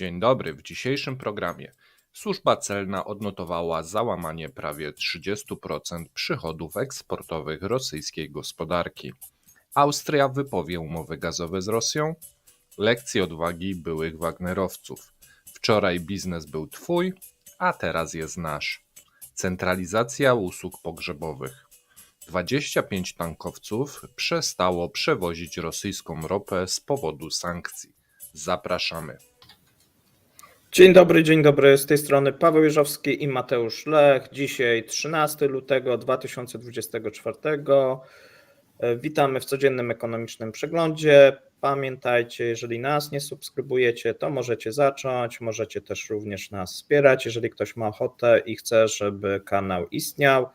Dzień dobry. W dzisiejszym programie służba celna odnotowała załamanie prawie 30% przychodów eksportowych rosyjskiej gospodarki. Austria wypowie umowy gazowe z Rosją. Lekcje odwagi byłych Wagnerowców. Wczoraj biznes był twój, a teraz jest nasz. Centralizacja usług pogrzebowych. 25 tankowców przestało przewozić rosyjską ropę z powodu sankcji. Zapraszamy. Dzień dobry, z tej strony Paweł Jeżowski i Mateusz Lech. Dzisiaj 13 lutego 2024. Witamy w codziennym ekonomicznym przeglądzie. Pamiętajcie, jeżeli nas nie subskrybujecie, to możecie zacząć, możecie też również nas wspierać, jeżeli ktoś ma ochotę i chce, żeby kanał istniał.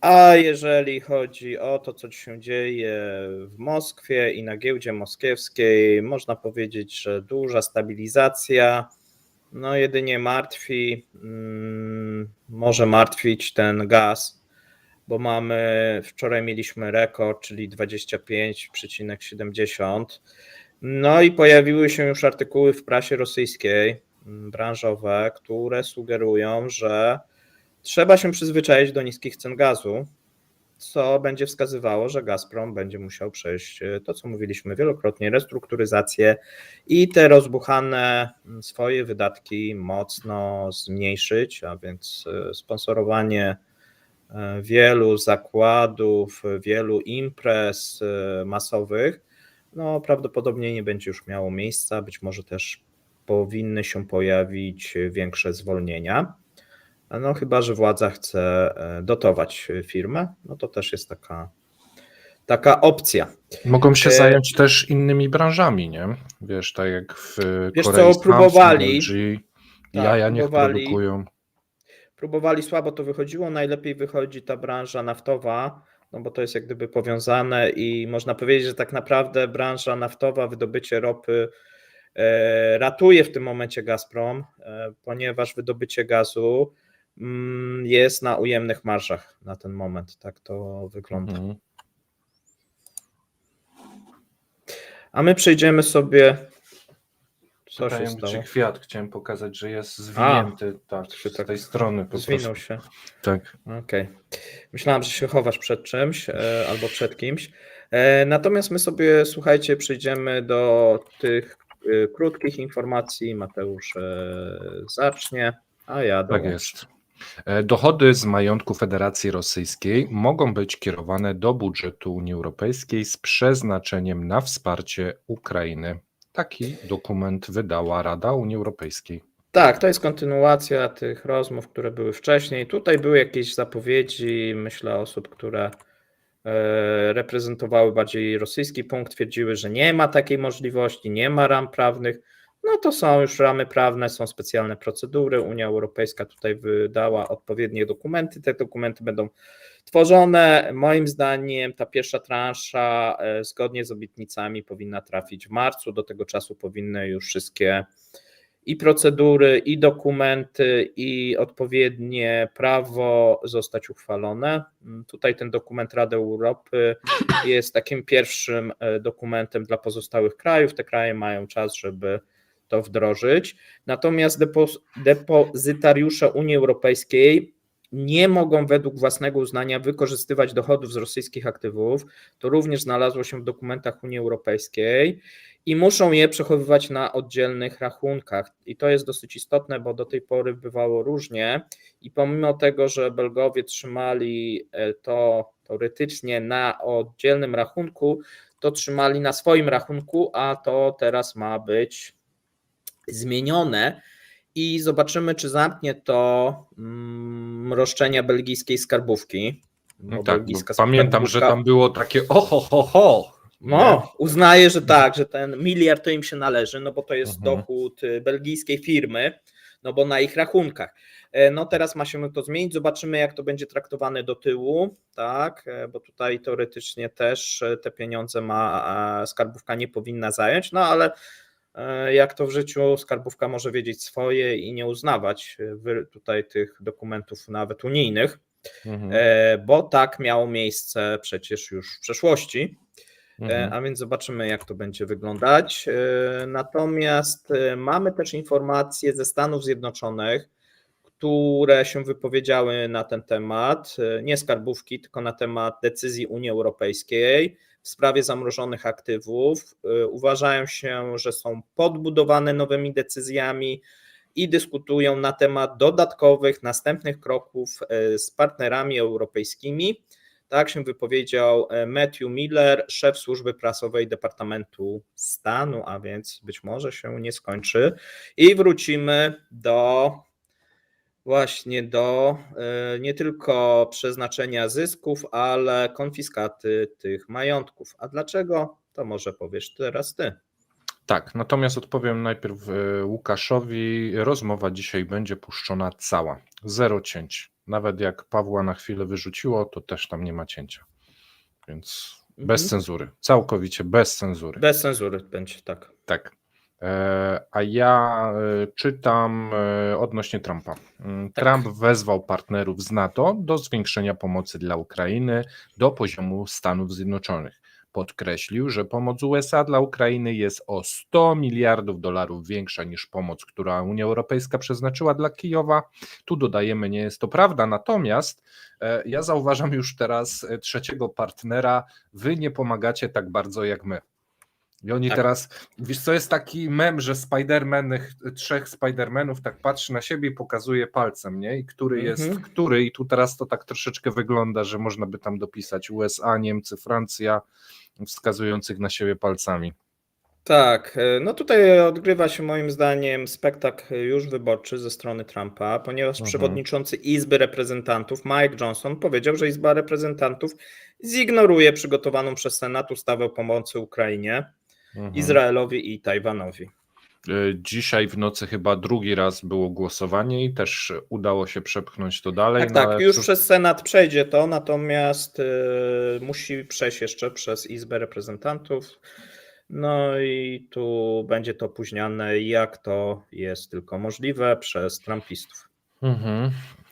A jeżeli chodzi o to, co się dzieje w Moskwie i na giełdzie moskiewskiej, można powiedzieć, że duża stabilizacja. No jedynie może martwić ten gaz, bo wczoraj mieliśmy rekord, czyli 25,70. No i pojawiły się już artykuły w prasie rosyjskiej, branżowe, które sugerują, że trzeba się przyzwyczaić do niskich cen gazu, co będzie wskazywało, że Gazprom będzie musiał przejść to, co mówiliśmy wielokrotnie, restrukturyzację i te rozbuchane swoje wydatki mocno zmniejszyć, a więc sponsorowanie wielu zakładów, wielu imprez masowych, no prawdopodobnie nie będzie już miało miejsca, być może też powinny się pojawić większe zwolnienia. No chyba że władza chce dotować firmę, no to też jest taka opcja. Mogą się zająć też innymi branżami, nie? Wiesz, tak jak w Korei próbowali, LG, jaja niech produkują. Próbowali, słabo to wychodziło, najlepiej wychodzi ta branża naftowa, no bo to jest jak gdyby powiązane i można powiedzieć, że tak naprawdę branża naftowa, wydobycie ropy ratuje w tym momencie Gazprom, ponieważ wydobycie gazu jest na ujemnych marżach na ten moment, tak to wygląda. A my przejdziemy sobie. Co się stało? Czy kwiat, chciałem pokazać, że jest zwinięty z tej strony po zwinął prostu. się. Tak. Okej. Myślałem, że się chowasz przed czymś albo przed kimś. Natomiast my sobie, słuchajcie, przejdziemy do tych krótkich informacji. Mateusz zacznie, a ja dołączę. Tak jest. Dochody z majątku Federacji Rosyjskiej mogą być kierowane do budżetu Unii Europejskiej z przeznaczeniem na wsparcie Ukrainy. Taki dokument wydała Rada Unii Europejskiej. Tak, to jest kontynuacja tych rozmów, które były wcześniej. Tutaj były jakieś zapowiedzi, myślę, osób, które reprezentowały bardziej rosyjski punkt, twierdziły, że nie ma takiej możliwości, nie ma ram prawnych. No to są już ramy prawne, są specjalne procedury. Unia Europejska tutaj wydała odpowiednie dokumenty. Te dokumenty będą tworzone. Moim zdaniem ta pierwsza transza zgodnie z obietnicami powinna trafić w marcu. Do tego czasu powinny już wszystkie i procedury, i dokumenty, i odpowiednie prawo zostać uchwalone. Tutaj ten dokument Rady Europy jest takim pierwszym dokumentem dla pozostałych krajów. Te kraje mają czas, żeby to wdrożyć. Natomiast depozytariusze Unii Europejskiej nie mogą według własnego uznania wykorzystywać dochodów z rosyjskich aktywów. To również znalazło się w dokumentach Unii Europejskiej i muszą je przechowywać na oddzielnych rachunkach. I to jest dosyć istotne, bo do tej pory bywało różnie i pomimo tego, że Belgowie trzymali to teoretycznie na oddzielnym rachunku, to trzymali na swoim rachunku, a to teraz ma być zmienione i zobaczymy, czy zamknie to roszczenia belgijskiej skarbówki. No tak, pamiętam, że tam było takie ho. No, uznaje, że tak, że ten miliard to im się należy, no bo to jest dochód belgijskiej firmy, no bo na ich rachunkach. No teraz ma się to zmienić, zobaczymy jak to będzie traktowane do tyłu, tak, bo tutaj teoretycznie też te pieniądze skarbówka nie powinna zająć, no ale jak to w życiu, skarbówka może wiedzieć swoje i nie uznawać tutaj tych dokumentów nawet unijnych, bo tak miało miejsce przecież już w przeszłości. A więc zobaczymy, jak to będzie wyglądać. Natomiast mamy też informacje ze Stanów Zjednoczonych, które się wypowiedziały na ten temat, nie skarbówki, tylko na temat decyzji Unii Europejskiej w sprawie zamrożonych aktywów. Uważają się, że są podbudowane nowymi decyzjami i dyskutują na temat dodatkowych, następnych kroków z partnerami europejskimi. Tak się wypowiedział Matthew Miller, szef służby prasowej Departamentu Stanu, a więc być może się nie skończy. I wrócimy właśnie do nie tylko przeznaczenia zysków, ale konfiskaty tych majątków. A dlaczego? To może powiesz teraz ty. Tak, natomiast odpowiem najpierw Łukaszowi. Rozmowa dzisiaj będzie puszczona cała, zero cięć. Nawet jak Pawła na chwilę wyrzuciło, to też tam nie ma cięcia. Więc bez cenzury, całkowicie bez cenzury. Bez cenzury będzie, tak. Tak. A ja czytam odnośnie Trumpa. Trump wezwał partnerów z NATO do zwiększenia pomocy dla Ukrainy do poziomu Stanów Zjednoczonych. Podkreślił, że pomoc USA dla Ukrainy jest o $100 miliardów większa niż pomoc, która Unia Europejska przeznaczyła dla Kijowa. Tu dodajemy, nie jest to prawda, natomiast ja zauważam już teraz trzeciego partnera, wy nie pomagacie tak bardzo jak my. I oni teraz, wiesz co, jest taki mem, że trzech Spidermanów tak patrzy na siebie i pokazuje palcem, nie? I który jest który, i tu teraz to tak troszeczkę wygląda, że można by tam dopisać USA, Niemcy, Francja, wskazujących na siebie palcami. Tak, no tutaj odgrywa się moim zdaniem spektakl już wyborczy ze strony Trumpa, ponieważ przewodniczący Izby Reprezentantów Mike Johnson powiedział, że Izba Reprezentantów zignoruje przygotowaną przez Senat ustawę o pomocy Ukrainie, Izraelowi i Tajwanowi. Dzisiaj w nocy chyba drugi raz było głosowanie i też udało się przepchnąć to dalej. Tak, już przez Senat przejdzie to, natomiast musi przejść jeszcze przez Izbę Reprezentantów. No i tu będzie to opóźniane, jak to jest tylko możliwe, przez trumpistów.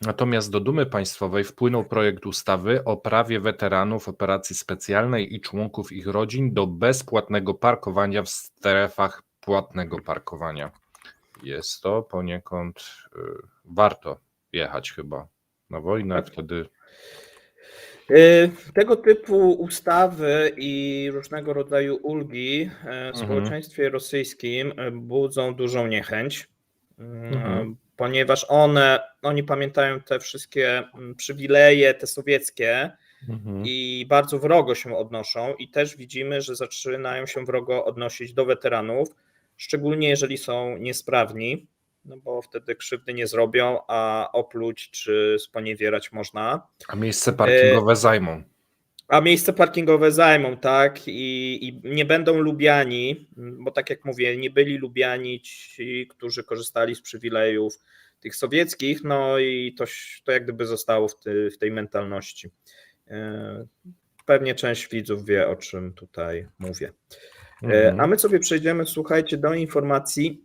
Natomiast do Dumy Państwowej wpłynął projekt ustawy o prawie weteranów operacji specjalnej i członków ich rodzin do bezpłatnego parkowania w strefach płatnego parkowania. Jest to poniekąd warto jechać chyba na wojnę, wtedy. Tego typu ustawy i różnego rodzaju ulgi w społeczeństwie rosyjskim budzą dużą niechęć, ponieważ oni pamiętają te wszystkie przywileje, te sowieckie i bardzo wrogo się odnoszą i też widzimy, że zaczynają się wrogo odnosić do weteranów, szczególnie jeżeli są niesprawni, no bo wtedy krzywdy nie zrobią, a opluć czy sponiewierać można. A miejsce parkingowe zajmą. Tak, i nie będą lubiani, bo tak jak mówię, nie byli lubiani ci, którzy korzystali z przywilejów tych sowieckich, no i to jak gdyby zostało w tej mentalności. Pewnie część widzów wie, o czym tutaj mówię. A my sobie przejdziemy, słuchajcie, do informacji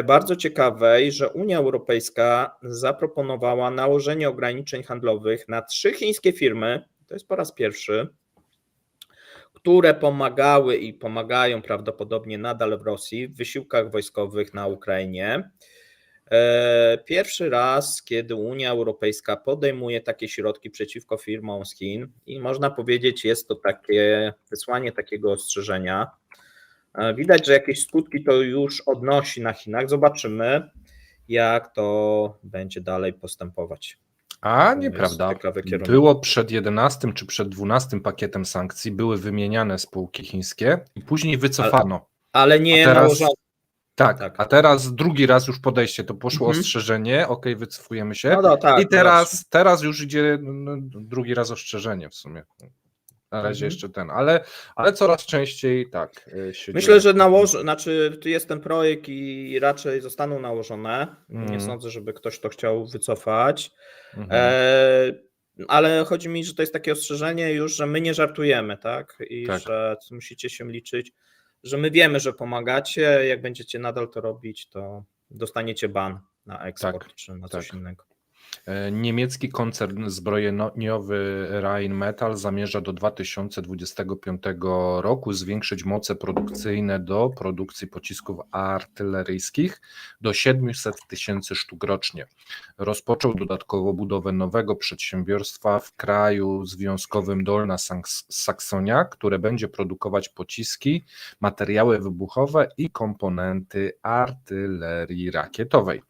bardzo ciekawej, że Unia Europejska zaproponowała nałożenie ograniczeń handlowych na 3 chińskie firmy, to jest po raz pierwszy, które pomagały i pomagają prawdopodobnie nadal w Rosji w wysiłkach wojskowych na Ukrainie. Pierwszy raz, kiedy Unia Europejska podejmuje takie środki przeciwko firmom z Chin i można powiedzieć, jest to takie wysłanie takiego ostrzeżenia. Widać, że jakieś skutki to już odnosi na Chinach. Zobaczymy, jak to będzie dalej postępować. A nieprawda. Było przed 11 czy przed 12 pakietem sankcji, były wymieniane spółki chińskie i później wycofano. Ale nie nałożono. Tak, a teraz drugi raz już podejście, to poszło ostrzeżenie, wycofujemy się. I teraz już idzie drugi raz ostrzeżenie w sumie. Na razie jeszcze ale coraz częściej tak się Myślę, że tu jest ten projekt i raczej zostaną nałożone. Nie sądzę, żeby ktoś to chciał wycofać. Ale chodzi mi, że to jest takie ostrzeżenie już, że my nie żartujemy, tak? I że musicie się liczyć, że my wiemy, że pomagacie, jak będziecie nadal to robić, to dostaniecie ban na eksport czy na coś innego. Niemiecki koncern zbrojeniowy Rheinmetall zamierza do 2025 roku zwiększyć moce produkcyjne do produkcji pocisków artyleryjskich do 700 tysięcy sztuk rocznie. Rozpoczął dodatkowo budowę nowego przedsiębiorstwa w kraju związkowym Dolna Saksonia, które będzie produkować pociski, materiały wybuchowe i komponenty artylerii rakietowej.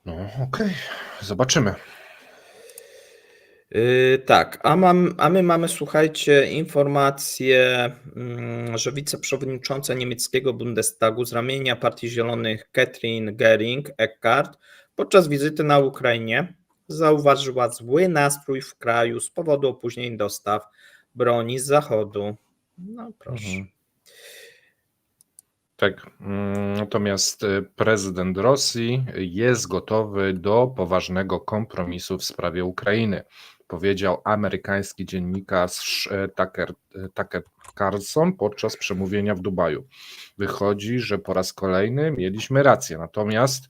No okej, zobaczymy. Tak, a my mamy, słuchajcie, informację, że wiceprzewodnicząca niemieckiego Bundestagu z ramienia Partii Zielonych Katrin Göring-Eckardt podczas wizyty na Ukrainie zauważyła zły nastrój w kraju z powodu opóźnień dostaw broni z Zachodu. No proszę. Tak, natomiast prezydent Rosji jest gotowy do poważnego kompromisu w sprawie Ukrainy, powiedział amerykański dziennikarz Tucker Carlson podczas przemówienia w Dubaju. Wychodzi, że po raz kolejny mieliśmy rację, natomiast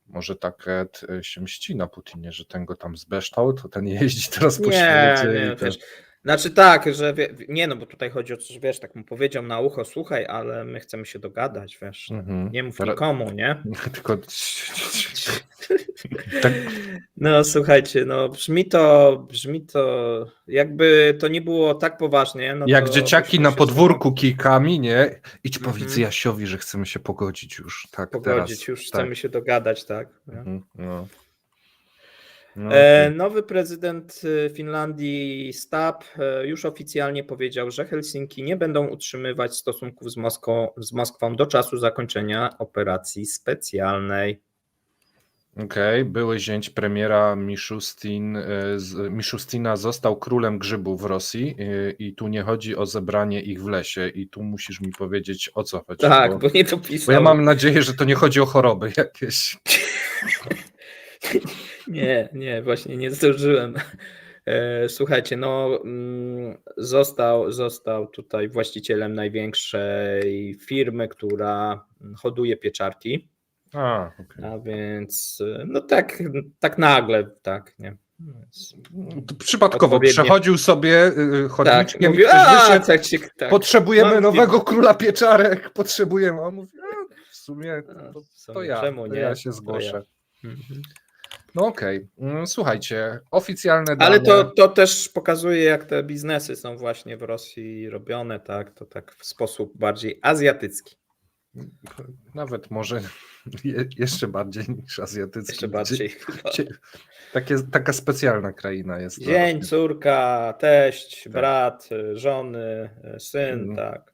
może Tucker się mści na Putinie, że ten go tam zbeształ, to ten jeździ teraz po świecie. Nie, wiesz, znaczy tak, że nie, no bo tutaj chodzi o to, że wiesz, tak mu powiedział na ucho, słuchaj, ale my chcemy się dogadać, wiesz, nie mów nikomu, nie? Tylko tak. No słuchajcie, no brzmi to jakby to nie było tak poważnie. No jak to dzieciaki na podwórku kijkami, nie? Idź powiedz Jasiowi, że chcemy się pogodzić już. Tak, pogodzić, teraz, już tak. chcemy się dogadać, tak. No. Nowy prezydent Finlandii Stubb już oficjalnie powiedział, że Helsinki nie będą utrzymywać stosunków z Moskwą do czasu zakończenia operacji specjalnej. Okej, były zięć premiera Miszustina został królem grzybów w Rosji i tu nie chodzi o zebranie ich w lesie i tu musisz mi powiedzieć, o co chodzi. Tak, bo nie dopisał. Bo ja mam nadzieję, że to nie chodzi o choroby jakieś. Nie, właśnie nie zdążyłem. Słuchajcie, no został tutaj właścicielem największej firmy, która hoduje pieczarki. Okay. A więc no tak nagle, tak, nie. Przypadkowo przechodził sobie chodnikiem, tak, mówił, tak. Potrzebujemy nowego króla pieczarek, potrzebujemy. On mówi, w sumie to ja, czemu nie? Ja się zgłoszę. No okej, słuchajcie, oficjalne dane... Ale to też pokazuje, jak te biznesy są właśnie w Rosji robione, tak, to tak w sposób bardziej azjatycki. Nawet może jeszcze bardziej niż azjatycki. Jeszcze bardziej. Taka specjalna kraina jest. Dzień, córka, teść, brat, żony, syn, tak.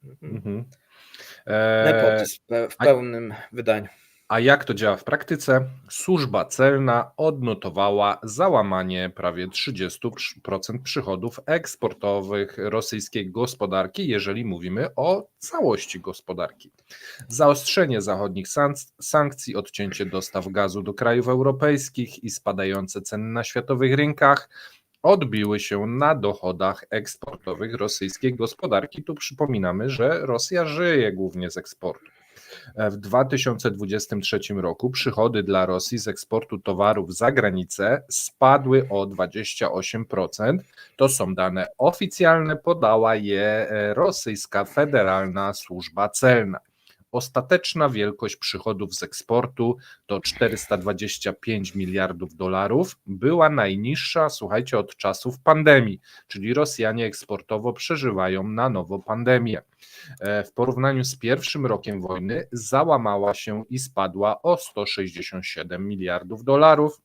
Nepotyzm w pełnym wydaniu. A jak to działa w praktyce? Służba celna odnotowała załamanie prawie 30% przychodów eksportowych rosyjskiej gospodarki, jeżeli mówimy o całości gospodarki. Zaostrzenie zachodnich sankcji, odcięcie dostaw gazu do krajów europejskich i spadające ceny na światowych rynkach odbiły się na dochodach eksportowych rosyjskiej gospodarki. Tu przypominamy, że Rosja żyje głównie z eksportu. W 2023 roku przychody dla Rosji z eksportu towarów za granicę spadły o 28%. To są dane oficjalne, podała je rosyjska Federalna Służba Celna. Ostateczna wielkość przychodów z eksportu to 425 miliardów dolarów, była najniższa, słuchajcie, od czasów pandemii, czyli Rosjanie eksportowo przeżywają na nowo pandemię. W porównaniu z pierwszym rokiem wojny załamała się i spadła o 167 miliardów dolarów.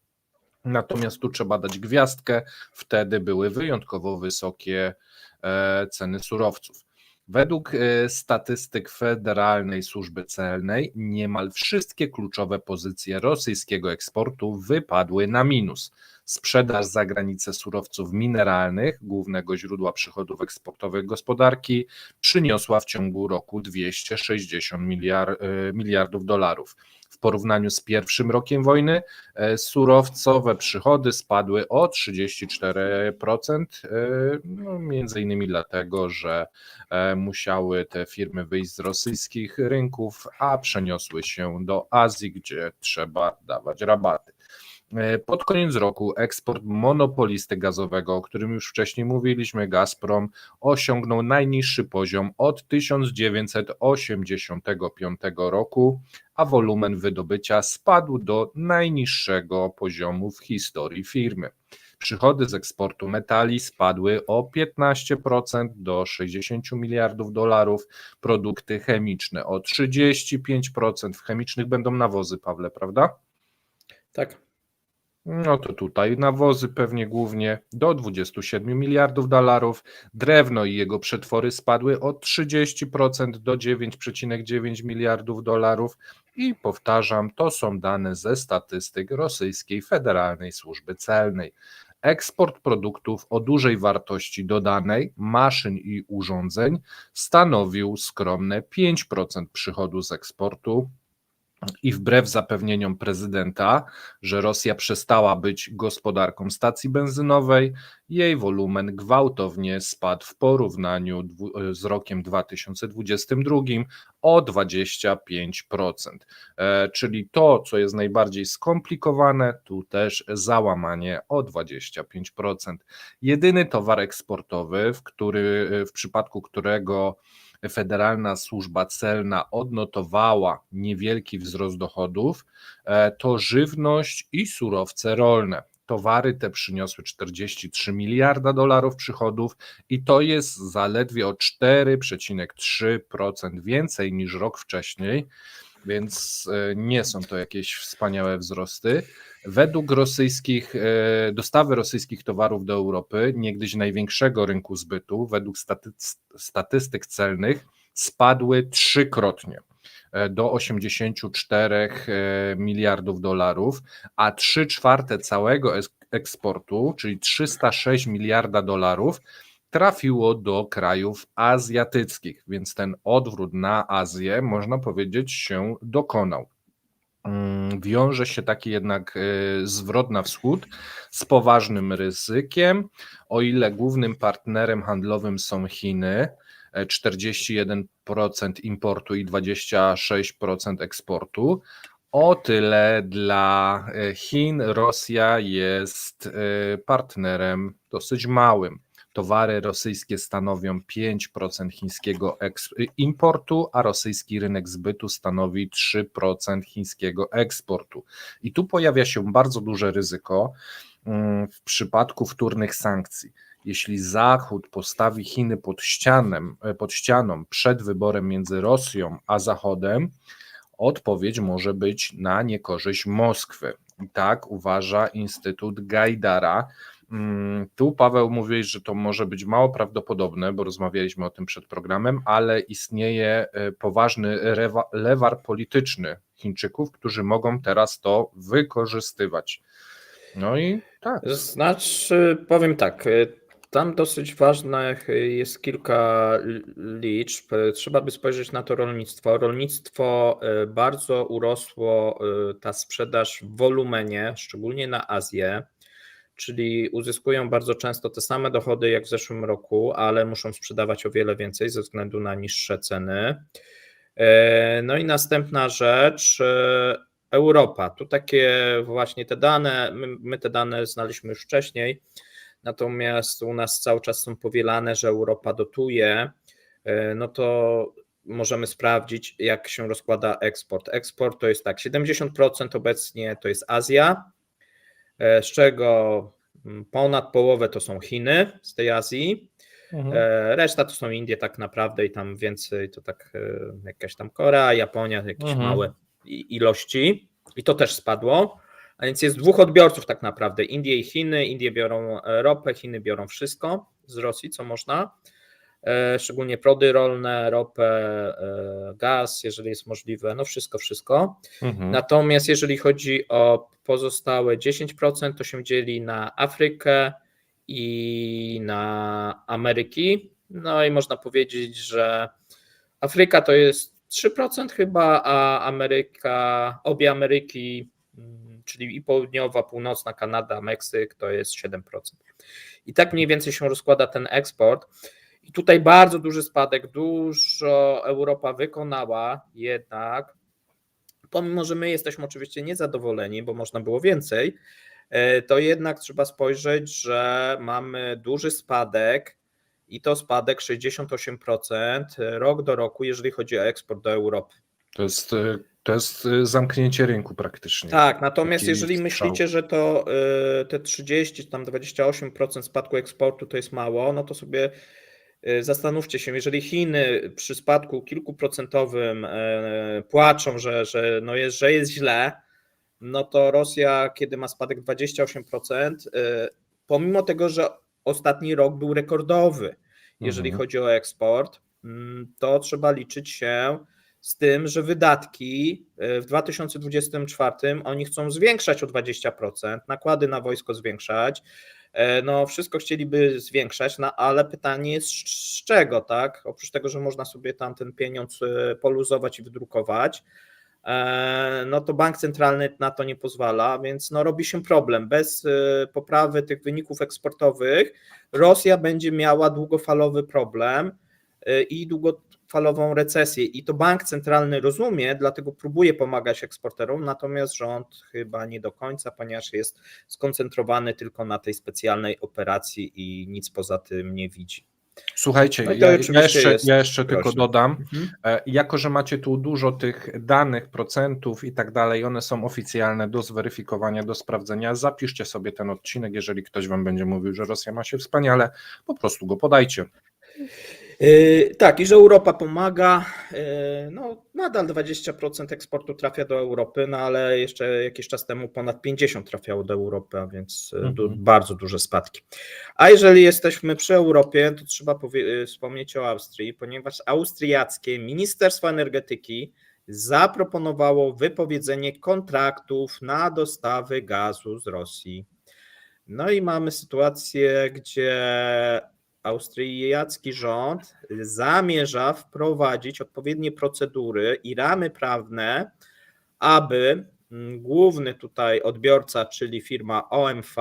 Natomiast tu trzeba dać gwiazdkę, wtedy były wyjątkowo wysokie ceny surowców. Według statystyk Federalnej Służby Celnej niemal wszystkie kluczowe pozycje rosyjskiego eksportu wypadły na minus. Sprzedaż za granicę surowców mineralnych, głównego źródła przychodów eksportowych gospodarki, przyniosła w ciągu roku 260 miliardów dolarów. W porównaniu z pierwszym rokiem wojny surowcowe przychody spadły o 34%, między innymi dlatego, że musiały te firmy wyjść z rosyjskich rynków, a przeniosły się do Azji, gdzie trzeba dawać rabaty. Pod koniec roku eksport monopolisty gazowego, o którym już wcześniej mówiliśmy, Gazprom, osiągnął najniższy poziom od 1985 roku, a wolumen wydobycia spadł do najniższego poziomu w historii firmy. Przychody z eksportu metali spadły o 15% do 60 miliardów dolarów, produkty chemiczne o 35%. W chemicznych będą nawozy, Pawle, prawda? Tak. No to tutaj nawozy pewnie głównie do 27 miliardów dolarów, drewno i jego przetwory spadły o 30% do 9,9 miliardów dolarów i powtarzam, to są dane ze statystyk Rosyjskiej Federalnej Służby Celnej. Eksport produktów o dużej wartości dodanej, maszyn i urządzeń stanowił skromne 5% przychodu z eksportu. I wbrew zapewnieniom prezydenta, że Rosja przestała być gospodarką stacji benzynowej, jej wolumen gwałtownie spadł w porównaniu z rokiem 2022 o 25%. Czyli to, co jest najbardziej skomplikowane, tu też załamanie o 25%. Jedyny towar eksportowy, w przypadku którego Federalna Służba Celna odnotowała niewielki wzrost dochodów, to żywność i surowce rolne. Towary te przyniosły 43 miliarda dolarów przychodów i to jest zaledwie o 4,3% więcej niż rok wcześniej, więc nie są to jakieś wspaniałe wzrosty. Według dostawy rosyjskich towarów do Europy, niegdyś największego rynku zbytu, według statystyk celnych spadły trzykrotnie do 84 miliardów dolarów, a 3/4 całego eksportu, czyli 306 miliarda dolarów, trafiło do krajów azjatyckich, więc ten odwrót na Azję, można powiedzieć, się dokonał. Wiąże się taki jednak zwrot na wschód z poważnym ryzykiem, o ile głównym partnerem handlowym są Chiny, 41% importu i 26% eksportu, o tyle dla Chin Rosja jest partnerem dosyć małym. Towary rosyjskie stanowią 5% chińskiego importu, a rosyjski rynek zbytu stanowi 3% chińskiego eksportu. I tu pojawia się bardzo duże ryzyko w przypadku wtórnych sankcji. Jeśli Zachód postawi Chiny pod ścianą przed wyborem między Rosją a Zachodem, odpowiedź może być na niekorzyść Moskwy. I tak uważa Instytut Gajdara. Tu, Paweł, mówiłeś, że to może być mało prawdopodobne, bo rozmawialiśmy o tym przed programem, ale istnieje poważny lewar polityczny Chińczyków, którzy mogą teraz to wykorzystywać. No i tak. Znaczy, powiem tak, tam dosyć ważnych jest kilka liczb. Trzeba by spojrzeć na to rolnictwo. Rolnictwo bardzo urosło, ta sprzedaż w wolumenie, szczególnie na Azję, czyli uzyskują bardzo często te same dochody jak w zeszłym roku, ale muszą sprzedawać o wiele więcej ze względu na niższe ceny. No i następna rzecz, Europa. Tu takie właśnie te dane, my te dane znaliśmy już wcześniej, natomiast u nas cały czas są powielane, że Europa dotuje, no to możemy sprawdzić, jak się rozkłada eksport. Eksport to jest tak, 70% obecnie to jest Azja, z czego ponad połowę to są Chiny z tej Azji, reszta to są Indie tak naprawdę i tam więcej to tak jakaś tam Korea, Japonia, jakieś małe ilości i to też spadło, a więc jest dwóch odbiorców tak naprawdę, Indie i Chiny. Indie biorą ropę, Chiny biorą wszystko z Rosji, co można, szczególnie prody rolne, ropę, gaz, jeżeli jest możliwe, no wszystko. Natomiast jeżeli chodzi o pozostałe 10%, to się dzieli na Afrykę i na Ameryki. No i można powiedzieć, że Afryka to jest 3% chyba, a obie Ameryki, czyli i południowa, północna, Kanada, Meksyk, to jest 7%. I tak mniej więcej się rozkłada ten eksport. I tutaj bardzo duży spadek, dużo Europa wykonała jednak, pomimo że my jesteśmy oczywiście niezadowoleni, bo można było więcej, to jednak trzeba spojrzeć, że mamy duży spadek i to spadek 68% rok do roku, jeżeli chodzi o eksport do Europy. To jest zamknięcie rynku praktycznie. Tak, natomiast Taki jeżeli strzał. myślicie, że to te 30, tam 28% spadku eksportu to jest mało, no to sobie zastanówcie się, jeżeli Chiny przy spadku kilkuprocentowym płaczą, że jest źle, no to Rosja, kiedy ma spadek 28%, pomimo tego, że ostatni rok był rekordowy, jeżeli chodzi o eksport, to trzeba liczyć się z tym, że wydatki w 2024 oni chcą zwiększać o 20%, nakłady na wojsko zwiększać, no wszystko chcieliby zwiększać, no ale pytanie jest z czego, tak? Oprócz tego, że można sobie tam ten pieniądz poluzować i wydrukować, no to bank centralny na to nie pozwala, więc no robi się problem. Bez poprawy tych wyników eksportowych Rosja będzie miała długofalowy problem i długofalową recesję i to bank centralny rozumie, dlatego próbuje pomagać eksporterom, natomiast rząd chyba nie do końca, ponieważ jest skoncentrowany tylko na tej specjalnej operacji i nic poza tym nie widzi. Słuchajcie, No i to oczywiście ja jeszcze tylko groźne. dodam, jako że macie tu dużo tych danych, procentów i tak dalej, one są oficjalne do zweryfikowania, do sprawdzenia, zapiszcie sobie ten odcinek, jeżeli ktoś wam będzie mówił, że Rosja ma się wspaniale, po prostu go podajcie. Tak, i że Europa pomaga, no nadal 20% eksportu trafia do Europy, no ale jeszcze jakiś czas temu ponad 50% trafiało do Europy, a więc bardzo duże spadki. A jeżeli jesteśmy przy Europie, to trzeba wspomnieć o Austrii, ponieważ austriackie Ministerstwo Energetyki zaproponowało wypowiedzenie kontraktów na dostawy gazu z Rosji. No i mamy sytuację, gdzie austriacki rząd zamierza wprowadzić odpowiednie procedury i ramy prawne, aby główny tutaj odbiorca, czyli firma OMV,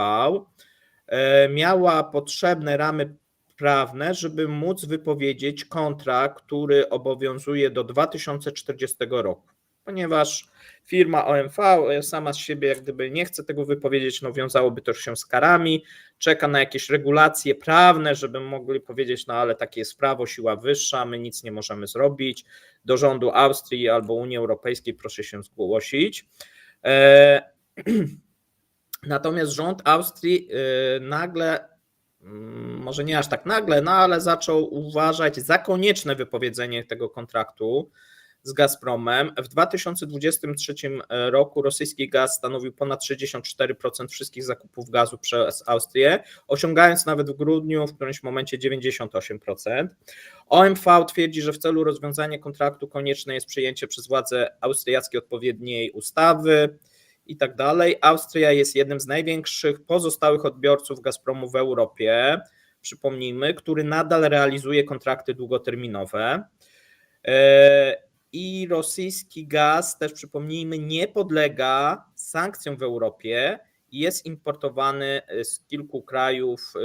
miała potrzebne ramy prawne, żeby móc wypowiedzieć kontrakt, który obowiązuje do 2040 roku. Ponieważ firma OMV sama z siebie jak gdyby nie chce tego wypowiedzieć, no wiązałoby to się z karami, czeka na jakieś regulacje prawne, żeby mogli powiedzieć, no ale takie jest prawo, siła wyższa, my nic nie możemy zrobić, do rządu Austrii albo Unii Europejskiej proszę się zgłosić. Natomiast rząd Austrii nagle, może nie aż tak nagle, no ale zaczął uważać za konieczne wypowiedzenie tego kontraktu z Gazpromem. W 2023 roku rosyjski gaz stanowił ponad 64% wszystkich zakupów gazu przez Austrię, osiągając nawet w grudniu w którymś momencie 98%. OMV twierdzi, że w celu rozwiązania kontraktu konieczne jest przyjęcie przez władze austriackie odpowiedniej ustawy i tak dalej. Austria jest jednym z największych pozostałych odbiorców Gazpromu w Europie, przypomnijmy, który nadal realizuje kontrakty długoterminowe. I rosyjski gaz, też przypomnijmy, nie podlega sankcjom w Europie i jest importowany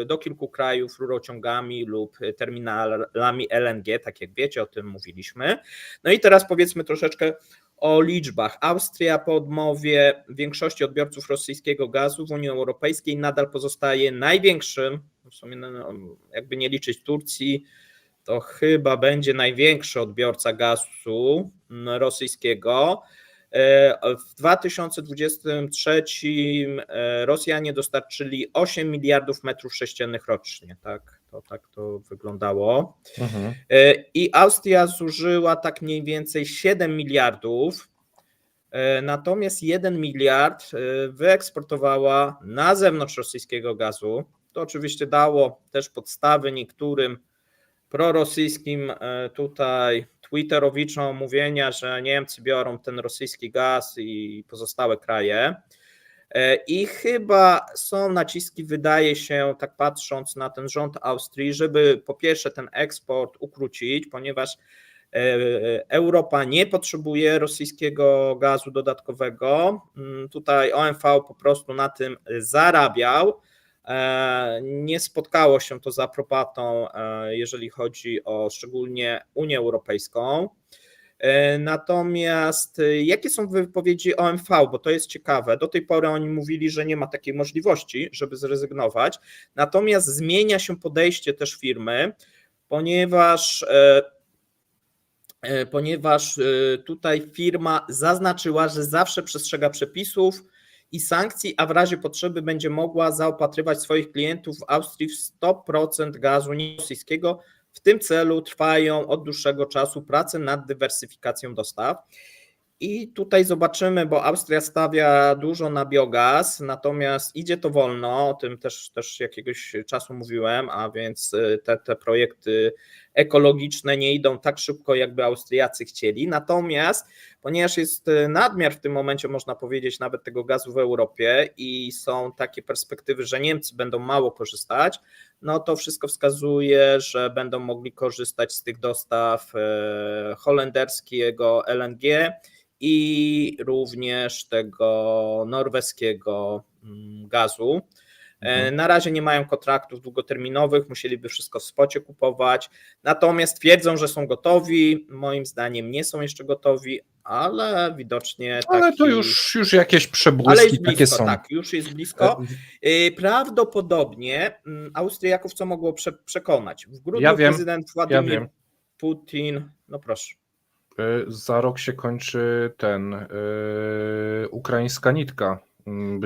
do kilku krajów rurociągami lub terminalami LNG, tak jak wiecie, o tym mówiliśmy. No i teraz powiedzmy troszeczkę o liczbach. Austria po odmowie większości odbiorców rosyjskiego gazu w Unii Europejskiej nadal pozostaje największym, w sumie jakby nie liczyć Turcji, to chyba będzie największy odbiorca gazu rosyjskiego. W 2023 Rosjanie dostarczyli 8 miliardów metrów sześciennych rocznie, tak to wyglądało. I Austria zużyła tak mniej więcej 7 miliardów, natomiast 1 miliard wyeksportowała na zewnątrz rosyjskiego gazu. To oczywiście dało też podstawy niektórym prorosyjskim tutaj twitterowiczom mówienia, że Niemcy biorą ten rosyjski gaz i pozostałe kraje. I chyba są naciski, wydaje się, tak patrząc na ten rząd Austrii, żeby po pierwsze ten eksport ukrócić, ponieważ Europa nie potrzebuje rosyjskiego gazu dodatkowego. Tutaj OMV po prostu na tym zarabiał. Nie spotkało się to z aprobatą, jeżeli chodzi o szczególnie Unię Europejską. Natomiast jakie są wypowiedzi OMV, bo to jest ciekawe, do tej pory oni mówili, że nie ma takiej możliwości, żeby zrezygnować, natomiast zmienia się podejście też firmy, ponieważ tutaj firma zaznaczyła, że zawsze przestrzega przepisów i sankcji, a w razie potrzeby będzie mogła zaopatrywać swoich klientów w Austrii w 100% gazu rosyjskiego. W tym celu trwają od dłuższego czasu prace nad dywersyfikacją dostaw. I tutaj zobaczymy, bo Austria stawia dużo na biogaz, natomiast idzie to wolno, o tym też jakiegoś czasu mówiłem, a więc te projekty ekologiczne nie idą tak szybko, jakby Austriacy chcieli. Natomiast ponieważ jest nadmiar w tym momencie, można powiedzieć, nawet tego gazu w Europie i są takie perspektywy, że Niemcy będą mało korzystać, no to wszystko wskazuje, że będą mogli korzystać z tych dostaw holenderskiego LNG i również tego norweskiego gazu. Na razie nie mają kontraktów długoterminowych, musieliby wszystko w spocie kupować, natomiast twierdzą, że są gotowi, moim zdaniem nie są jeszcze gotowi, ale widocznie Ale to już jakieś przebłyski ale jest blisko, takie są. tak, już jest blisko. Prawdopodobnie Austriaków co mogło przekonać? W grudniu prezydent Władimir Putin, no proszę. Za rok się kończy ukraińska nitka.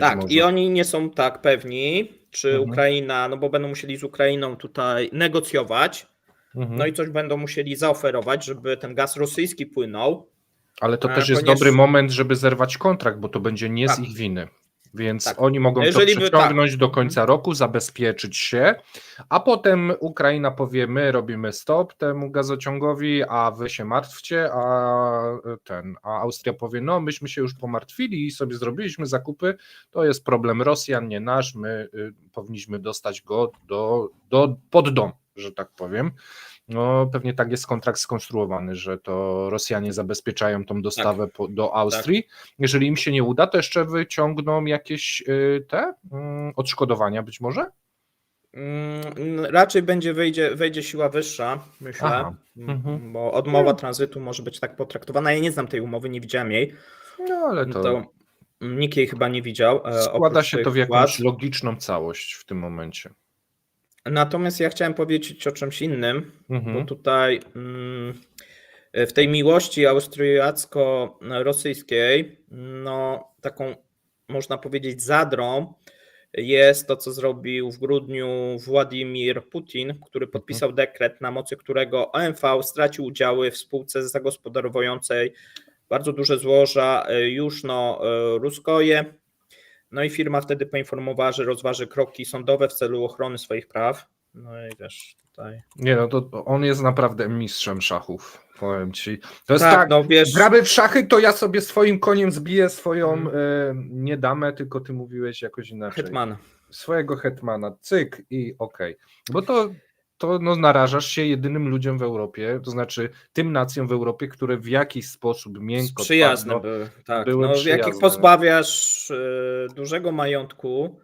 Tak, może. i oni nie są tak pewni, czy Ukraina, no bo będą musieli z Ukrainą tutaj negocjować, no i coś będą musieli zaoferować, żeby ten gaz rosyjski płynął. Ale to też jest dobry moment, żeby zerwać kontrakt, bo to będzie nie z ich winy. Więc oni mogą to przeciągnąć do końca roku, zabezpieczyć się, a potem Ukraina powie, my robimy stop temu gazociągowi, a wy się martwcie, a Austria powie, no myśmy się już pomartwili i sobie zrobiliśmy zakupy, to jest problem Rosjan, nie nasz, my powinniśmy dostać go pod dom, że tak powiem. No pewnie tak jest kontrakt skonstruowany, że to Rosjanie zabezpieczają tą dostawę do Austrii. Jeżeli im się nie uda, to jeszcze wyciągną jakieś odszkodowania być może? Raczej wejdzie siła wyższa, myślę, bo odmowa tranzytu może być tak potraktowana. Ja nie znam tej umowy, nie widziałem jej. No ale to nikt jej chyba nie widział. Składa się to w jakąś logiczną całość w tym momencie. Natomiast ja chciałem powiedzieć o czymś innym, bo tutaj w tej miłości austriacko-rosyjskiej, no taką można powiedzieć zadrą jest to, co zrobił w grudniu Władimir Putin, który podpisał dekret, na mocy którego OMV stracił udziały w spółce zagospodarowującej bardzo duże złoża Jużno-Ruskoje. No i firma wtedy poinformowała, że rozważy kroki sądowe w celu ochrony swoich praw. No i też tutaj. Nie, no to on jest naprawdę mistrzem szachów, powiem ci. To jest tak, no wiesz, gramy w szachy, to ja sobie swoim koniem zbiję swoją, nie damę, tylko ty mówiłeś jakoś inaczej. Hetmana. Swojego hetmana, cyk i okej. Bo to narażasz się jedynym ludziom w Europie, to znaczy tym nacjom w Europie, które w jakiś sposób miękko przyjazne były. Tak, jak ich pozbawiasz dużego majątku,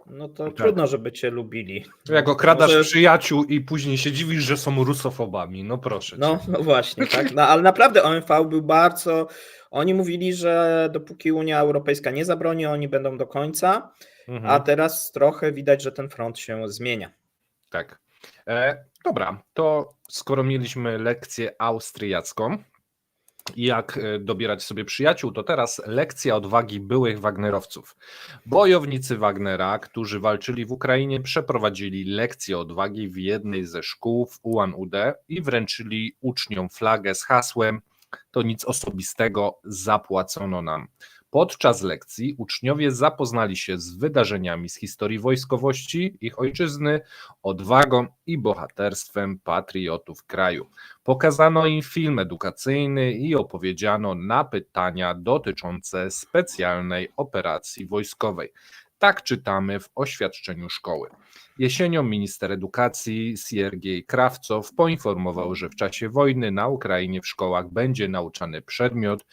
no to trudno, żeby cię lubili. Jak okradasz przyjaciół i później się dziwisz, że są rusofobami, no proszę cię. No właśnie, tak. No, ale naprawdę OMV był bardzo... Oni mówili, że dopóki Unia Europejska nie zabroni, oni będą do końca, a teraz trochę widać, że ten front się zmienia. Tak. Dobra, to skoro mieliśmy lekcję austriacką, jak dobierać sobie przyjaciół, to teraz lekcja odwagi byłych Wagnerowców. Bojownicy Wagnera, którzy walczyli w Ukrainie, przeprowadzili lekcję odwagi w jednej ze szkół w UAN-UD i wręczyli uczniom flagę z hasłem „To nic osobistego, zapłacono nam”. Podczas lekcji uczniowie zapoznali się z wydarzeniami z historii wojskowości ich ojczyzny, odwagą i bohaterstwem patriotów kraju. Pokazano im film edukacyjny i opowiedziano na pytania dotyczące specjalnej operacji wojskowej. Tak czytamy w oświadczeniu szkoły. Jesienią minister edukacji Siergiej Krawcow poinformował, że w czasie wojny na Ukrainie w szkołach będzie nauczany przedmiot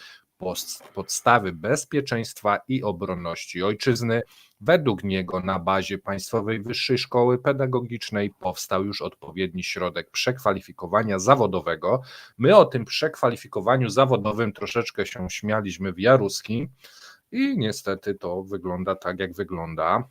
podstawy bezpieczeństwa i obronności ojczyzny. Według niego na bazie Państwowej Wyższej Szkoły Pedagogicznej powstał już odpowiedni środek przekwalifikowania zawodowego. My o tym przekwalifikowaniu zawodowym troszeczkę się śmialiśmy w Jaruskim i niestety to wygląda tak, jak wygląda.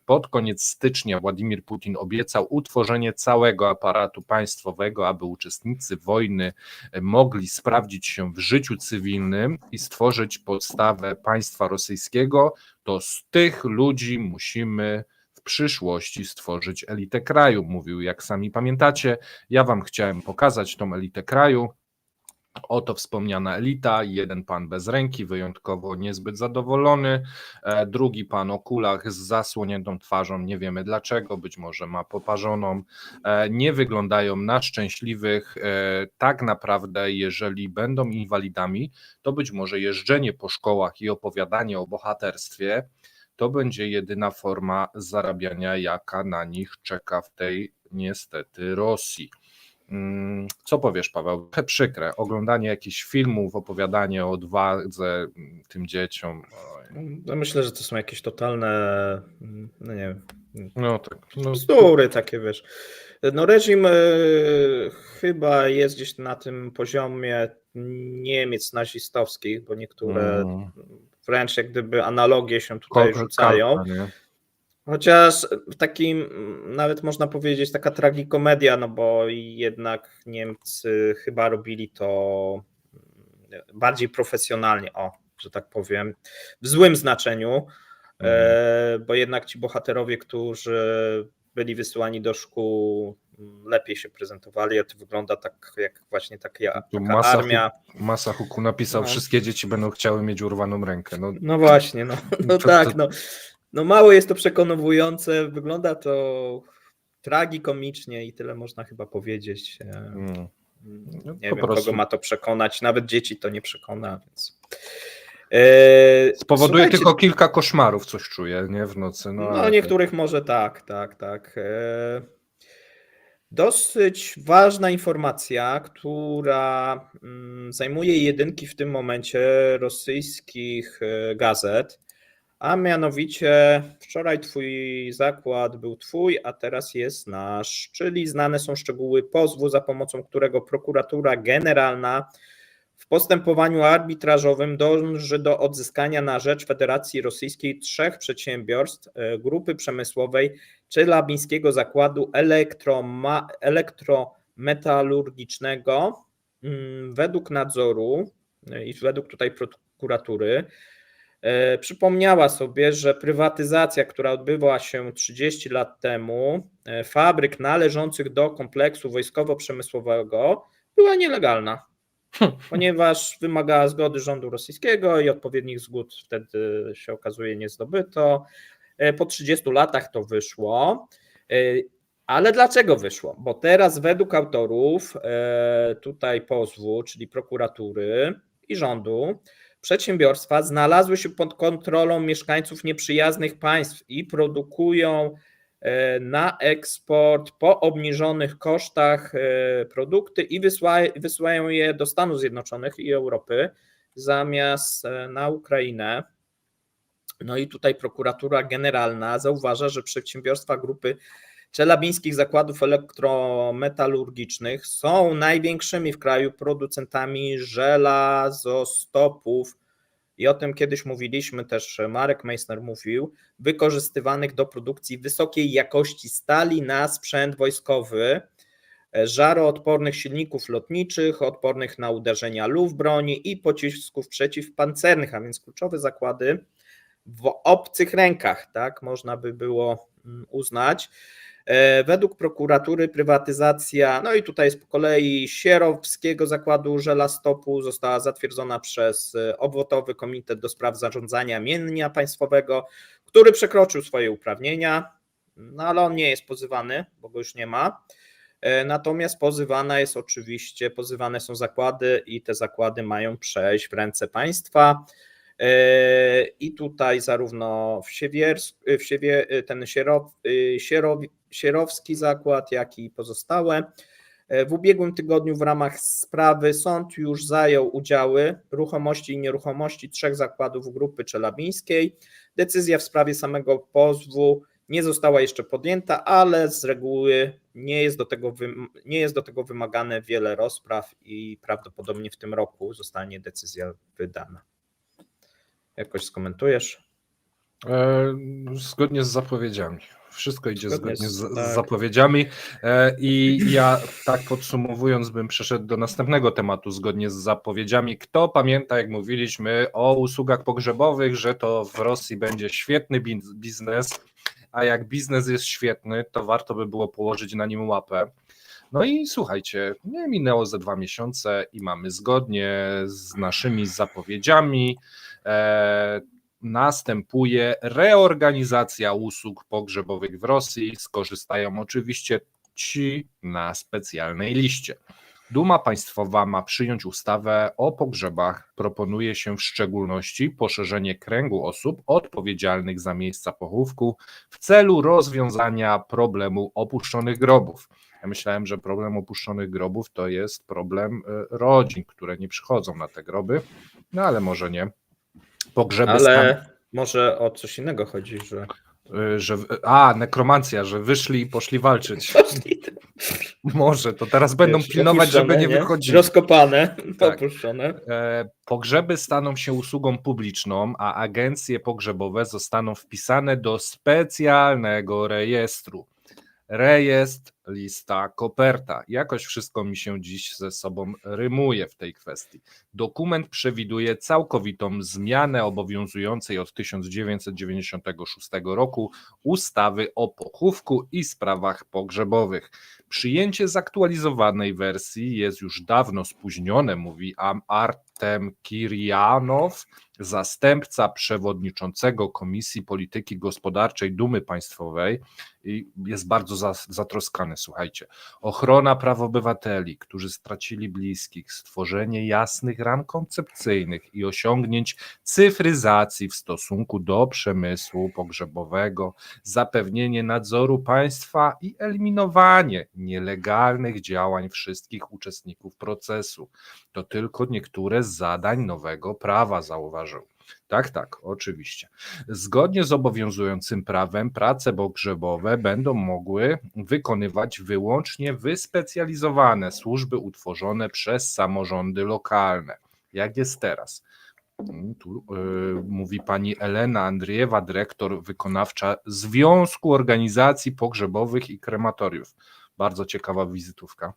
Pod koniec stycznia Władimir Putin obiecał utworzenie całego aparatu państwowego, aby uczestnicy wojny mogli sprawdzić się w życiu cywilnym i stworzyć podstawę państwa rosyjskiego. To z tych ludzi musimy w przyszłości stworzyć elitę kraju, mówił, jak sami pamiętacie. Ja wam chciałem pokazać tą elitę kraju. Oto wspomniana elita, jeden pan bez ręki, wyjątkowo niezbyt zadowolony, drugi pan o kulach z zasłoniętą twarzą, nie wiemy dlaczego, być może ma poparzoną, nie wyglądają na szczęśliwych. Tak naprawdę, jeżeli będą inwalidami, to być może jeżdżenie po szkołach i opowiadanie o bohaterstwie to będzie jedyna forma zarabiania, jaka na nich czeka w tej niestety Rosji. Co powiesz, Paweł? Przykre, oglądanie jakichś filmów, opowiadanie o odwadze tym dzieciom. No myślę, że to są jakieś totalne, no nie wiem, No tak. No, bzdury takie, wiesz. No reżim chyba jest gdzieś na tym poziomie Niemiec nazistowskich, bo niektóre wręcz jak gdyby analogie się tutaj rzucają. Chociaż w takim, nawet można powiedzieć, taka tragikomedia, no bo jednak Niemcy chyba robili to bardziej profesjonalnie, że tak powiem, w złym znaczeniu, bo jednak ci bohaterowie, którzy byli wysyłani do szkół, lepiej się prezentowali, a to wygląda tak jak właśnie taka armia. Masa napisał, wszystkie dzieci będą chciały mieć urwaną rękę. No właśnie, no tak, no. No mało jest to przekonujące, wygląda to tragikomicznie i tyle można chyba powiedzieć. Nie wiem, kogo ma to przekonać, nawet dzieci to nie przekona, więc... Spowoduje tylko kilka koszmarów, coś czuję, nie, w nocy. No niektórych może tak. Dosyć ważna informacja, która zajmuje jedynki w tym momencie rosyjskich gazet, a mianowicie wczoraj twój zakład był twój, a teraz jest nasz, czyli znane są szczegóły pozwu, za pomocą którego prokuratura generalna w postępowaniu arbitrażowym dąży do odzyskania na rzecz Federacji Rosyjskiej 3 przedsiębiorstw grupy przemysłowej Czelabińskiego Zakładu Elektrometalurgicznego. Według nadzoru i według tutaj prokuratury przypomniała sobie, że prywatyzacja, która odbywała się 30 lat temu, fabryk należących do kompleksu wojskowo-przemysłowego była nielegalna, ponieważ wymagała zgody rządu rosyjskiego i odpowiednich zgód wtedy się okazuje nie zdobyto. Po 30 latach to wyszło. Ale dlaczego wyszło? Bo teraz według autorów tutaj pozwu, czyli prokuratury i rządu, przedsiębiorstwa znalazły się pod kontrolą mieszkańców nieprzyjaznych państw i produkują na eksport po obniżonych kosztach produkty i wysyłają je do Stanów Zjednoczonych i Europy zamiast na Ukrainę. No i tutaj prokuratura generalna zauważa, że przedsiębiorstwa grupy Czelabińskich Zakładów Elektrometalurgicznych są największymi w kraju producentami żelazostopów i o tym kiedyś mówiliśmy, też Marek Meissner mówił, wykorzystywanych do produkcji wysokiej jakości stali na sprzęt wojskowy, żaroodpornych silników lotniczych, odpornych na uderzenia luf broni i pocisków przeciwpancernych, a więc kluczowe zakłady w obcych rękach, tak można by było uznać. Według prokuratury prywatyzacja, no i tutaj z kolei Sierowskiego Zakładu Żelastopu została zatwierdzona przez obwodowy Komitet do Spraw Zarządzania Mienia Państwowego, który przekroczył swoje uprawnienia, no ale on nie jest pozywany, bo go już nie ma. Natomiast pozywane są zakłady i te zakłady mają przejść w ręce państwa. I tutaj zarówno ten Sierowski zakład, jak i pozostałe W ubiegłym tygodniu w ramach sprawy sąd już zajął udziały ruchomości i nieruchomości 3 zakładów grupy czelabińskiej. Decyzja w sprawie samego pozwu nie została jeszcze podjęta, ale z reguły nie jest do tego wymagane wiele rozpraw i prawdopodobnie w tym roku zostanie decyzja wydana. Jakoś skomentujesz? Zgodnie z zapowiedziami. Wszystko idzie zgodnie z tak. zapowiedziami i ja tak podsumowując bym przeszedł do następnego tematu zgodnie z zapowiedziami. Kto pamięta, jak mówiliśmy o usługach pogrzebowych, że to w Rosji będzie świetny biznes, a jak biznes jest świetny, to warto by było położyć na nim łapę. No i słuchajcie, nie minęło ze 2 miesiące i mamy zgodnie z naszymi zapowiedziami następuje reorganizacja usług pogrzebowych w Rosji. Skorzystają oczywiście ci na specjalnej liście. Duma Państwowa ma przyjąć ustawę o pogrzebach. Proponuje się w szczególności poszerzenie kręgu osób odpowiedzialnych za miejsca pochówku w celu rozwiązania problemu opuszczonych grobów. Ja myślałem, że problem opuszczonych grobów to jest problem rodzin, które nie przychodzą na te groby, no ale może nie. Pogrzeby ale może o coś innego chodzi, nekromancja, że wyszli i poszli walczyć. Może, to teraz będą pilnować, żeby nie wychodzili. Rozkopane, tak. Opuszczone. Pogrzeby staną się usługą publiczną, a agencje pogrzebowe zostaną wpisane do specjalnego rejestru. Rejestr, lista, koperta. Jakoś wszystko mi się dziś ze sobą rymuje w tej kwestii. Dokument przewiduje całkowitą zmianę obowiązującej od 1996 roku ustawy o pochówku i sprawach pogrzebowych. Przyjęcie zaktualizowanej wersji jest już dawno spóźnione, mówi Artem Kirjanow, zastępca przewodniczącego Komisji Polityki Gospodarczej Dumy Państwowej, i jest bardzo zatroskany, słuchajcie. Ochrona praw obywateli, którzy stracili bliskich, stworzenie jasnych ram koncepcyjnych i osiągnięć cyfryzacji w stosunku do przemysłu pogrzebowego, zapewnienie nadzoru państwa i eliminowanie nielegalnych działań wszystkich uczestników procesu. To tylko niektóre z zadań nowego prawa, zauważył. Tak, oczywiście. Zgodnie z obowiązującym prawem prace pogrzebowe będą mogły wykonywać wyłącznie wyspecjalizowane służby utworzone przez samorządy lokalne. Jak jest teraz? Tu mówi pani Elena Andriejewa, dyrektor wykonawcza Związku Organizacji Pogrzebowych i Krematoriów. Bardzo ciekawa wizytówka.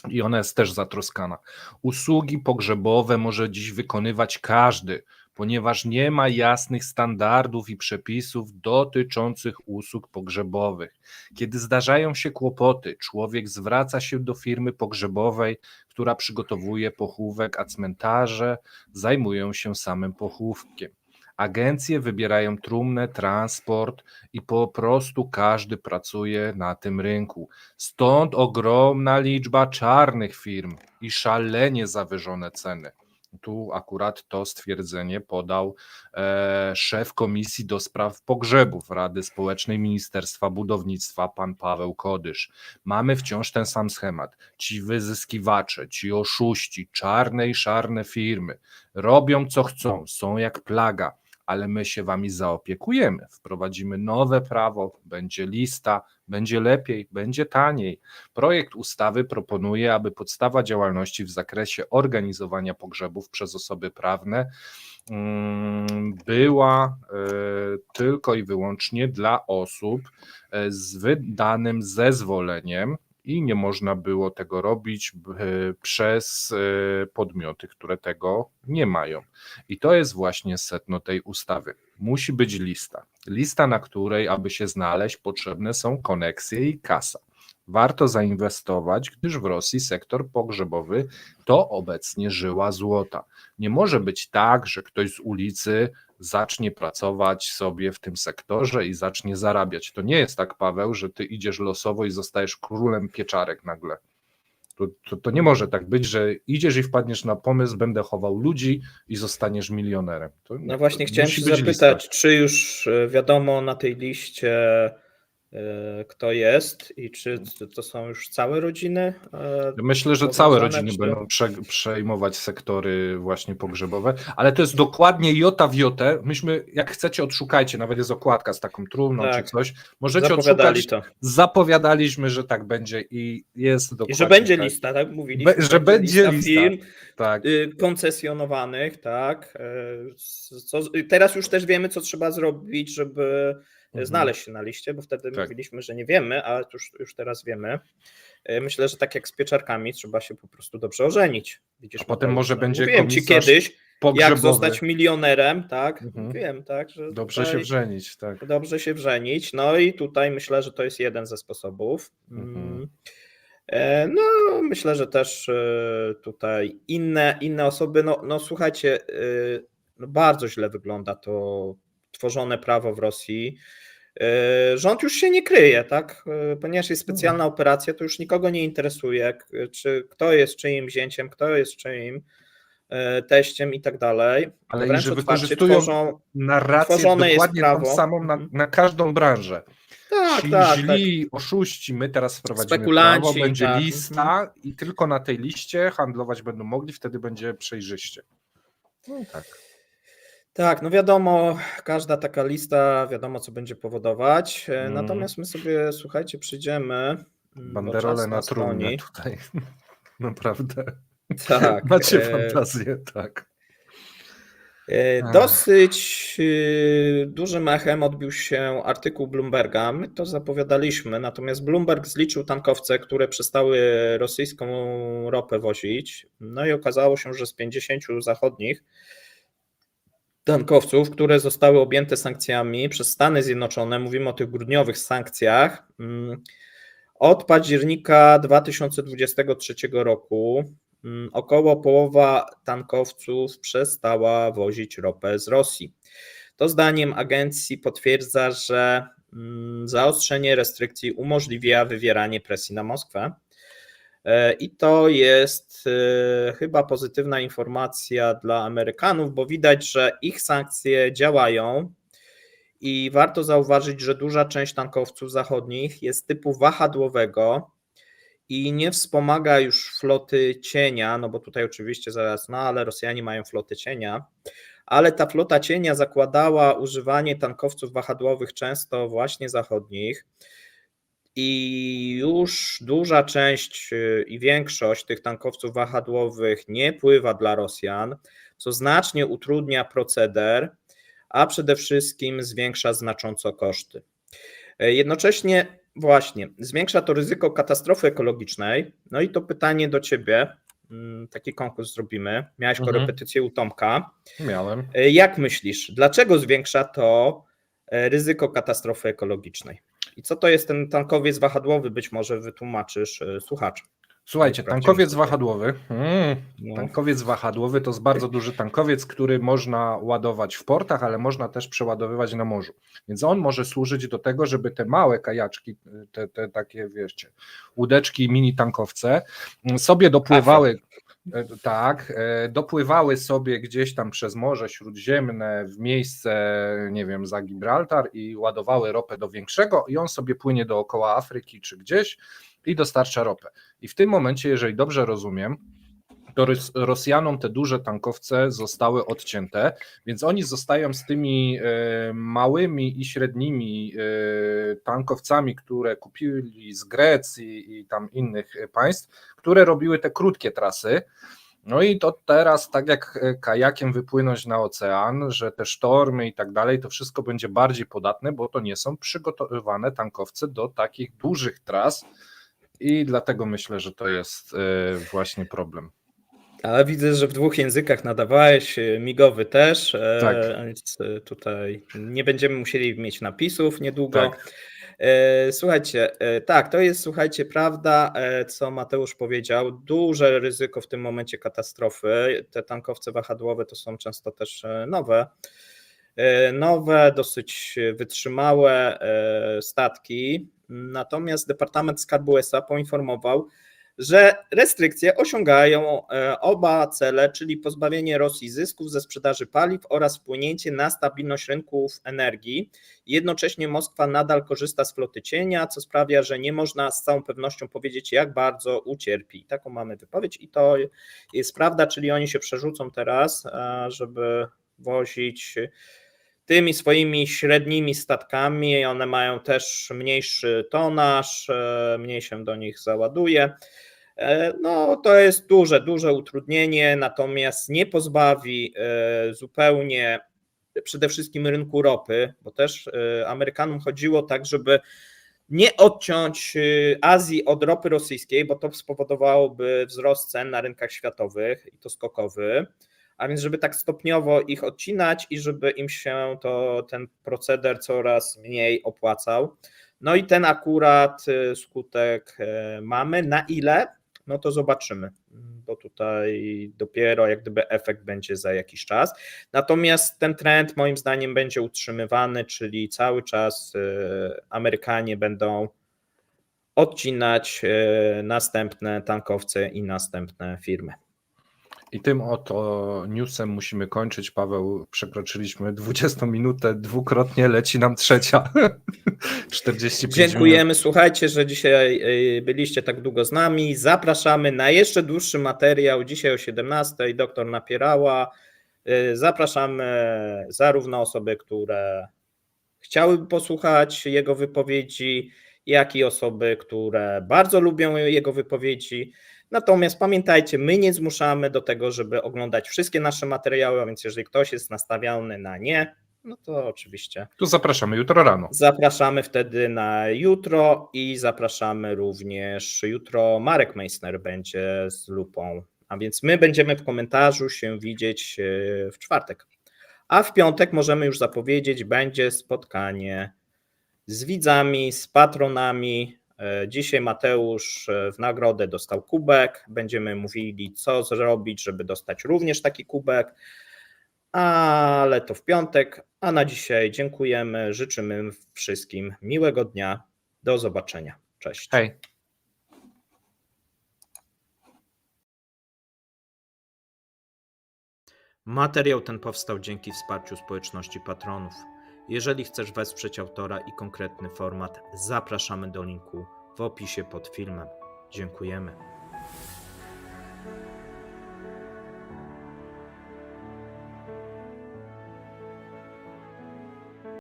I ona jest też zatroskana. Usługi pogrzebowe może dziś wykonywać każdy, ponieważ nie ma jasnych standardów i przepisów dotyczących usług pogrzebowych. Kiedy zdarzają się kłopoty, człowiek zwraca się do firmy pogrzebowej, która przygotowuje pochówek, a cmentarze zajmują się samym pochówkiem. Agencje wybierają trumnę, transport i po prostu każdy pracuje na tym rynku. Stąd ogromna liczba czarnych firm i szalenie zawyżone ceny. Tu akurat to stwierdzenie podał szef Komisji do Spraw Pogrzebów Rady Społecznej Ministerstwa Budownictwa, pan Paweł Kodysz. Mamy wciąż ten sam schemat. Ci wyzyskiwacze, ci oszuści, czarne i szarne firmy robią co chcą, są jak plaga, ale my się wami zaopiekujemy, wprowadzimy nowe prawo, będzie lista, będzie lepiej, będzie taniej. Projekt ustawy proponuje, aby podstawa działalności w zakresie organizowania pogrzebów przez osoby prawne była tylko i wyłącznie dla osób z wydanym zezwoleniem i nie można było tego robić przez podmioty, które tego nie mają. I to jest właśnie sedno tej ustawy. Musi być lista. Lista, na której, aby się znaleźć, potrzebne są koneksje i kasa. Warto zainwestować, gdyż w Rosji sektor pogrzebowy to obecnie żyła złota. Nie może być tak, że ktoś z ulicy zacznie pracować sobie w tym sektorze i zacznie zarabiać. To nie jest tak, Paweł, że ty idziesz losowo i zostajesz królem pieczarek nagle. To nie może tak być, że idziesz i wpadniesz na pomysł, będę chował ludzi i zostaniesz milionerem. No właśnie chciałem się zapytać, czy już wiadomo na tej liście, kto jest i czy to są już całe rodziny? Myślę, że całe powiązane, rodziny czy... będą przejmować sektory właśnie pogrzebowe, ale to jest dokładnie jota w jotę. Myśmy, jak chcecie, odszukajcie, nawet jest okładka z taką trumną czy Tak, coś. Możecie zapowiadali odszukać. to. Zapowiadaliśmy, że tak będzie i jest I że dokładnie będzie tak. lista, tak? Mówiliśmy, Że będzie lista. firm Tak. koncesjonowanych, tak? Teraz już też wiemy, co trzeba zrobić, żeby znaleźć się na liście, bo wtedy mówiliśmy, że nie wiemy, a już teraz wiemy. Myślę, że tak jak z pieczarkami, trzeba się po prostu dobrze ożenić. Widzisz, a potem może będzie mówiłem ci komisarz kiedyś, pogrzebowy. jak zostać milionerem, tak? Mówiłem, tak, że dobrze się wrzenić, tak. Dobrze się wrzenić. No i tutaj myślę, że to jest jeden ze sposobów. No, myślę, że też tutaj inne osoby, no słuchajcie, no bardzo źle wygląda to tworzone prawo w Rosji. Rząd już się nie kryje, tak? Ponieważ jest specjalna operacja, to już nikogo nie interesuje, czy kto jest czyim wzięciem, kto jest czyim teściem i tak dalej. Ale wręcz że otwarcie wykorzystują narrację tworzone jest dokładnie prawo. tą samą na każdą branżę. Ci Tak. źli oszuści, my teraz wprowadzimy Spekulanci, prawo, będzie tak. lista i tylko na tej liście handlować będą mogli, wtedy będzie przejrzyście. No tak. Tak, no wiadomo, każda taka lista, wiadomo, co będzie powodować. Natomiast my sobie, słuchajcie, przyjdziemy. Banderole na trumnie tutaj. Naprawdę. Tak. Macie fantazję, tak. Dosyć dużym echem odbił się artykuł Bloomberga. My to zapowiadaliśmy, natomiast Bloomberg zliczył tankowce, które przestały rosyjską ropę wozić. No i okazało się, że z 50 zachodnich tankowców, które zostały objęte sankcjami przez Stany Zjednoczone, mówimy o tych grudniowych sankcjach, od października 2023 roku około połowa tankowców przestała wozić ropę z Rosji. To zdaniem agencji potwierdza, że zaostrzenie restrykcji umożliwia wywieranie presji na Moskwę. I to jest chyba pozytywna informacja dla Amerykanów, bo widać, że ich sankcje działają i warto zauważyć, że duża część tankowców zachodnich jest typu wahadłowego i nie wspomaga już floty cienia, no bo tutaj oczywiście zaraz, no ale Rosjanie mają flotę cienia, ale ta flota cienia zakładała używanie tankowców wahadłowych często właśnie zachodnich. I już duża część i większość tych tankowców wahadłowych nie pływa dla Rosjan, co znacznie utrudnia proceder, a przede wszystkim zwiększa znacząco koszty. Jednocześnie właśnie zwiększa to ryzyko katastrofy ekologicznej. No i to pytanie do Ciebie, taki konkurs zrobimy. Miałeś korepetycję u Tomka. Miałem. Jak myślisz, dlaczego zwiększa to ryzyko katastrofy ekologicznej? I co to jest ten tankowiec wahadłowy? Być może wytłumaczysz słuchaczom. Słuchajcie, tankowiec wahadłowy. Tankowiec wahadłowy to jest bardzo duży tankowiec, który można ładować w portach, ale można też przeładowywać na morzu. Więc on może służyć do tego, żeby te małe kajaczki, te takie, wiecie, łódeczki, mini tankowce sobie dopływały. Tak, dopływały sobie gdzieś tam przez Morze Śródziemne w miejsce, nie wiem, za Gibraltar i ładowały ropę do większego i on sobie płynie dookoła Afryki czy gdzieś i dostarcza ropę. I w tym momencie, jeżeli dobrze rozumiem, to Rosjanom te duże tankowce zostały odcięte, więc oni zostają z tymi małymi i średnimi tankowcami, które kupili z Grecji i tam innych państw, które robiły te krótkie trasy. No i to teraz, tak jak kajakiem wypłynąć na ocean, że te sztormy i tak dalej, to wszystko będzie bardziej podatne, bo to nie są przygotowywane tankowce do takich dużych tras i dlatego myślę, że to jest właśnie problem. Ale widzę, że w 2 językach nadawałeś, migowy też, tak. Więc tutaj nie będziemy musieli mieć napisów niedługo. Tak. Słuchajcie, tak, to jest, słuchajcie, prawda, co Mateusz powiedział, duże ryzyko w tym momencie katastrofy. Te tankowce wahadłowe to są często też nowe, dosyć wytrzymałe statki, natomiast Departament Skarbu USA poinformował, że restrykcje osiągają oba cele, czyli pozbawienie Rosji zysków ze sprzedaży paliw oraz wpłynięcie na stabilność rynków energii. Jednocześnie Moskwa nadal korzysta z floty cienia, co sprawia, że nie można z całą pewnością powiedzieć, jak bardzo ucierpi. Taką mamy wypowiedź i to jest prawda, czyli oni się przerzucą teraz, żeby wozić tymi swoimi średnimi statkami. One mają też mniejszy tonaż, mniej się do nich załaduje. No, to jest duże utrudnienie, natomiast nie pozbawi zupełnie przede wszystkim rynku ropy, bo też Amerykanom chodziło tak, żeby nie odciąć Azji od ropy rosyjskiej, bo to spowodowałoby wzrost cen na rynkach światowych i to skokowy, a więc żeby tak stopniowo ich odcinać i żeby im się ten proceder coraz mniej opłacał. No i ten akurat skutek mamy. Na ile? No to zobaczymy, bo tutaj dopiero jak gdyby efekt będzie za jakiś czas. Natomiast ten trend moim zdaniem będzie utrzymywany, czyli cały czas Amerykanie będą odcinać następne tankowce i następne firmy. I tym oto newsem musimy kończyć. Paweł, przekroczyliśmy 20 minutę, dwukrotnie leci nam trzecia. 45 Dziękujemy, minut. słuchajcie, że dzisiaj byliście tak długo z nami. Zapraszamy na jeszcze dłuższy materiał. Dzisiaj o 17:00 doktor Napierała. Zapraszamy zarówno osoby, które chciałyby posłuchać jego wypowiedzi, jak i osoby, które bardzo lubią jego wypowiedzi. Natomiast pamiętajcie, my nie zmuszamy do tego, żeby oglądać wszystkie nasze materiały, a więc jeżeli ktoś jest nastawiony na nie, no to oczywiście Tu zapraszamy jutro rano. zapraszamy wtedy na jutro i zapraszamy również jutro. Marek Meissner będzie z lupą, a więc my będziemy w komentarzu się widzieć w czwartek. A w piątek możemy już zapowiedzieć, będzie spotkanie z widzami, z patronami. Dzisiaj Mateusz w nagrodę dostał kubek. Będziemy mówili, co zrobić, żeby dostać również taki kubek. Ale to w piątek. A na dzisiaj dziękujemy. Życzymy wszystkim miłego dnia. Do zobaczenia. Cześć. Hej. Materiał ten powstał dzięki wsparciu społeczności patronów. Jeżeli chcesz wesprzeć autora i konkretny format, zapraszamy do linku w opisie pod filmem. Dziękujemy.